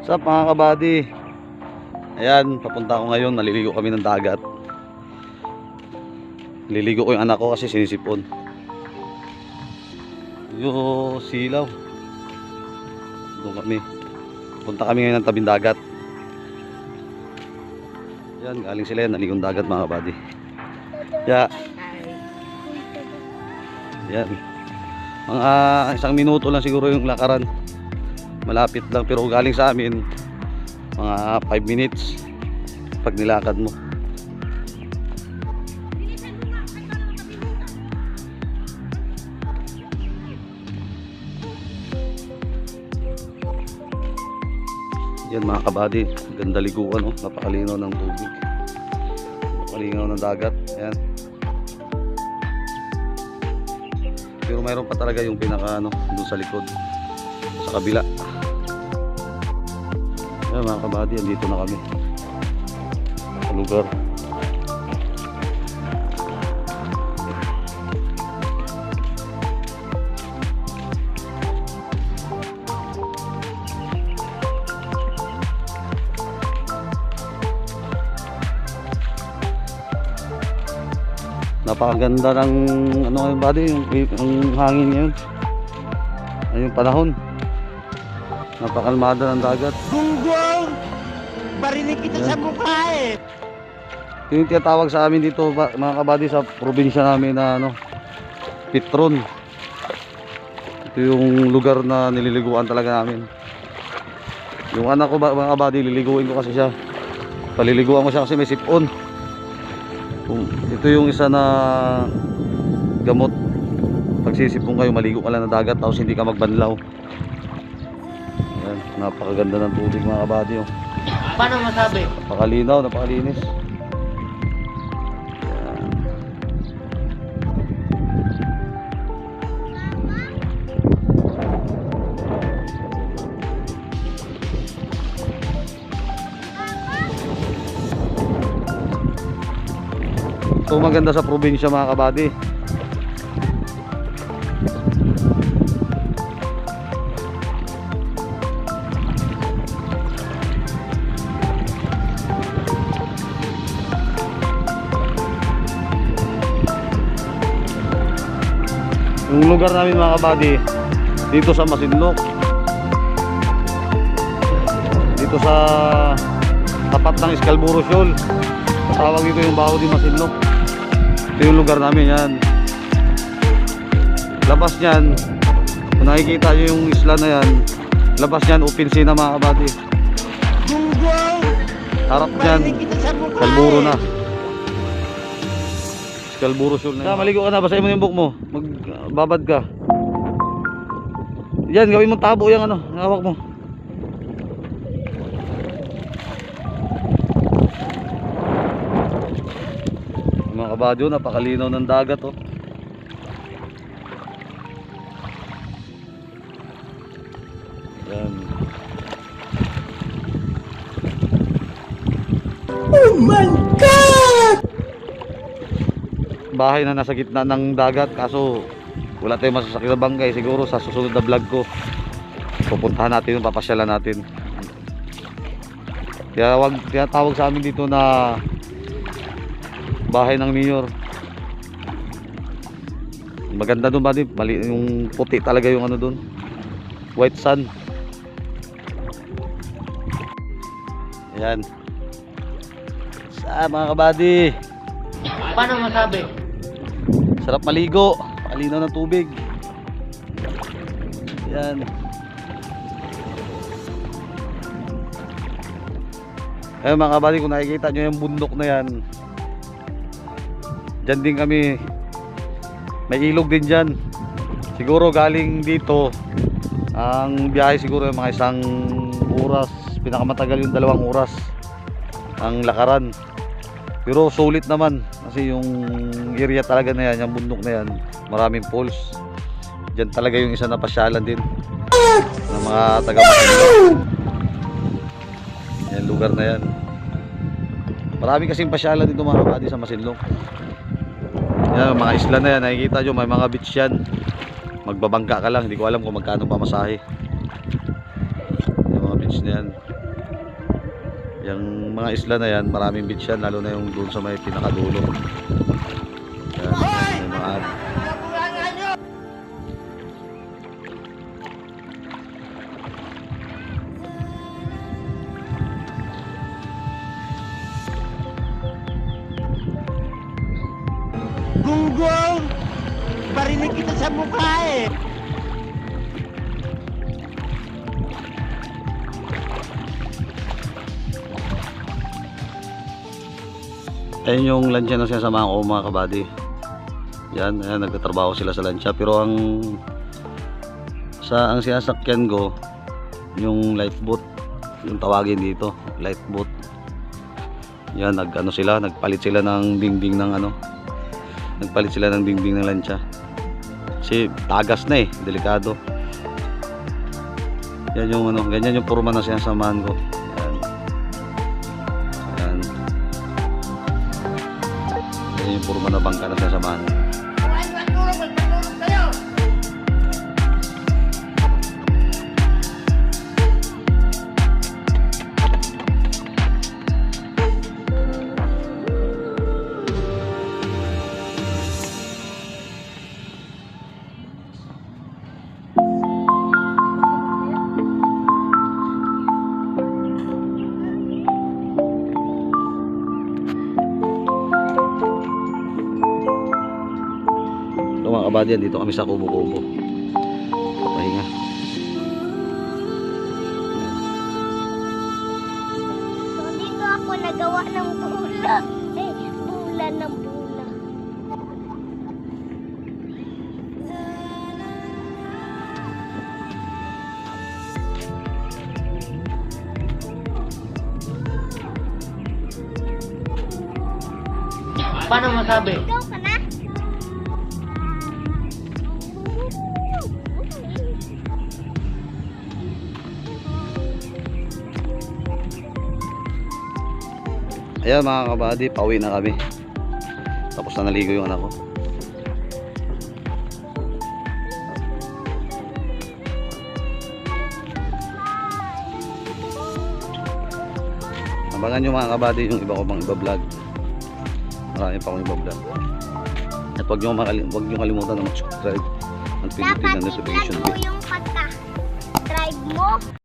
Sa mga kabady, ayan, papunta ako ngayon, naliligo kami ng dagat. Naliligo ko yung anak ko kasi sinisipon. Yung silaw. Doon kami. Punta kami ngayon ng tabing dagat. Yan, galing sila yan, naligong dagat mga kabady. Yan. Mga isang minuto lang siguro yung lakaran. Malapit lang pero galing sa amin mga 5 minutes pag nilakad mo. Yan mga kabady, ganda liguan, oh. Napakalinaw ng tubig, napakalinaw ng dagat. Yan. Pero mayroon pa talaga yung pinaka doon sa likod, sa kabila. Yan mga kabady, andito na kami sa lugar. Napakaganda ng yung body, yung hangin ngayon. Ayun yung panahon. Napakalmada ng dagat. Gunggong! Barinig kita sa mukha eh! Yung tinatawag sa amin dito mga kabady sa probinsya namin na Petron. Ito yung lugar na nililiguan talaga namin. Yung anak ko mga kabady, liliguin ko kasi siya. Paliliguan ko siya kasi may sipon. Ito yung isa na gamot. Pag sisipon kayo, maligo ka lang na dagat tapos hindi ka magbanlaw. Ayan, napakaganda ng tubig mga kabady, oh. Paano masabi? Napakalinaw, napakalinis. Ayan. Ito maganda sa probinsya mga kabady. Yung lugar namin mga kabady, dito sa Masinloc, dito sa tapat ng Scarborough Shoal, tawag dito yung Baho di Masinloc. Ito yung lugar namin yan. Labas nyan, kung nakikita nyo yung isla na yan, labas nyan, open sea na mga kabady. Gunggong! Harap nyan, Barinig kita sa mukha Scarborough eh! na. Scarborough Shoal na. Maligo ka na, basahin mo yung book mo. Magbabad ka. Yan, gawin mong tabo yung hawak mo. Mga kabadyo, napakalinaw ng dagat, oh. Yan. Oh my God! Bahay na nasa gitna ng dagat, kaso wala tayong masasakit na bangkay. Siguro sa susunod na vlog ko pupuntahan natin, papasyalan natin. Kaya tinatawag sa amin dito na bahay ng mayor. Maganda doon ba, mali yung puti talaga yung doon, white sand. Ayan sa mga kabady, Paano masabi? sarap maligo, palinaw ng tubig. Yan. Ayun mga kabady, kung nakikita nyo yung bundok na yan, dyan din kami. May ilog din dyan. Siguro galing dito, ang biyahe siguro yung mga 1 oras. Pinakamatagal yung 2 oras ang lakaran. Pero sulit naman kasi yung area talaga na yan, yung bundok na yan, maraming falls. Diyan talaga yung isa na pasyalan din ng mga taga Masinloc. Yan lugar na yan. Marami kasing pasyalan dito mga kabady sa Masinloc. Yan, mga isla na yan, nakikita nyo may mga beach yan. Magbabangka ka lang, hindi ko alam kung magkano pamasahe. Yung mga mga beach na yan. Yung mga isla na yan, maraming beach yan, lalo na yung doon sa may pinakadulo. Yan, may mga Gunggong! Barinig kita sa mukha eh! ayun yung lansya na sinasamahan ko mga kabady. Yan, ayan, nagtatrabaho sila sa lansya. Pero ang sinasakyan ko, yung light boat, yung tawagin dito, light boat. Yan, nagpalit sila ng dingding ng nagpalit sila ng dingding ng lansya. Kasi tagas na delikado. Yan yung ganyan yung purma na sinasamahan ko. Yan. Yan yung purma na bangka na sinasamahan ko. So mga kabady, dito kami sa Kubo-Kubo. Pahinga. So dito ako nagawa ng bula. Bula ng bula. Paano masabi? Ikaw ka na? Ayan mga kabady, pauwi na kami. Tapos na naligo yung anak ko. Abangan nyo mga kabady yung iba ko pang iba-vlog. Marami pa akong iba-vlog. At huwag nyo kalimutan na mag-subscribe at pindutin Dapat ang notification i-vlog mo bell. yung pagka-drive mo.